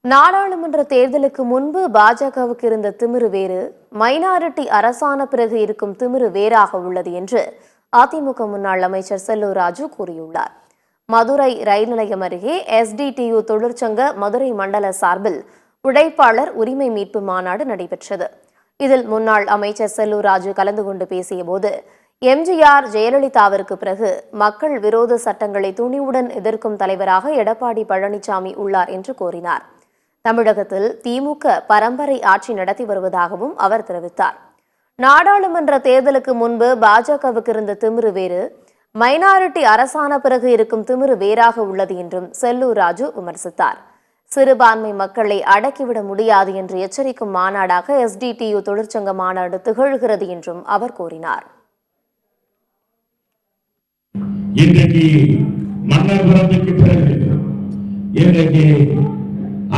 நாடாளுமன்ற தேர்தலுக்கு முன்பு பாஜகவுக்கு இருந்த திமிரு வேறு, மைனாரிட்டி அரசான பிறகு இருக்கும் திமிரு வேறாக உள்ளது என்று அதிமுக முன்னாள் அமைச்சர் செல்லூர் ராஜு கூறியுள்ளார். மதுரை ரயில் நிலையம் அருகே SDTU தொழிற்சங்க மதுரை மண்டல சார்பில் உழைப்பாளர் உரிமை மீட்பு மாநாடு நடைபெற்றது. இதில் முன்னாள் அமைச்சர் செல்லூர் ராஜு கலந்து கொண்டு பேசியபோது, எம்ஜிஆர் ஜெயலலிதாவிற்கு பிறகு மக்கள் விரோத சட்டங்களை துணிவுடன் எதிர்க்கும் தலைவராக எடப்பாடி பழனிசாமி உள்ளார் என்று கூறினார். தமிழகத்தில் திமுக பரம்பரை ஆட்சி நடத்தி வருவதாகவும் அவர் தெரிவித்தார். நாடாளுமன்ற தேர்தலுக்கு முன்பு பாஜகவுக்கு இருந்த திமிரு வேறு, மைனாரிட்டி அரசான பிறகு இருக்கும் திமிரு வேறாக உள்ளது என்றும் செல்லூர் ராஜு விமர்சித்தார். சிறுபான்மை மக்களை அடக்கிவிட முடியாது என்று எச்சரிக்கும் மாநாடாக SDTU தொழிற்சங்க மாநாடு திகழ்கிறது என்றும் அவர் கூறினார். இன்றைக்கு மன்னர்புரத்துக்கு பிறகு இன்றைக்கு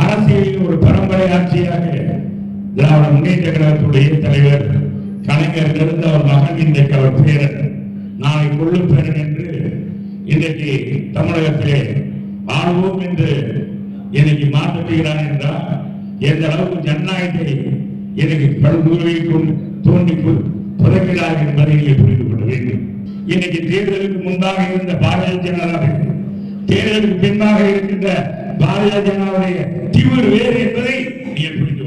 அரசியலில் ஒரு பரம்பரை ஆட்சியாக திராவிட முன்னேற்ற கழகத்துடைய தலைவர் கலைஞர் இருந்த அவர் மகன் இன்றைக்கு அவர் பேரன் நாளை கொள்ளு பேரன் என்று இன்றைக்கு தமிழகத்திலே வாழ்வோம் என்று இன்னைக்கு மாற்றுகிறார் என்றால் எந்த அளவுக்கு ஜனநாயகத்தை எனக்கு பல்துறையை தோண்டி புதைக்கிறார் என்பதை நீங்கள் புரிந்து கொள்ள வேண்டும். இன்னைக்கு தேர்தலுக்கு முன்பாக இருந்த பாரதிய ஜனதாவை தேர்தலுக்கு பின்பாக இருக்கின்ற பாரதிய ஜனதாவுடைய திமிர் வேறு என்பதை நீங்கள் புரிந்து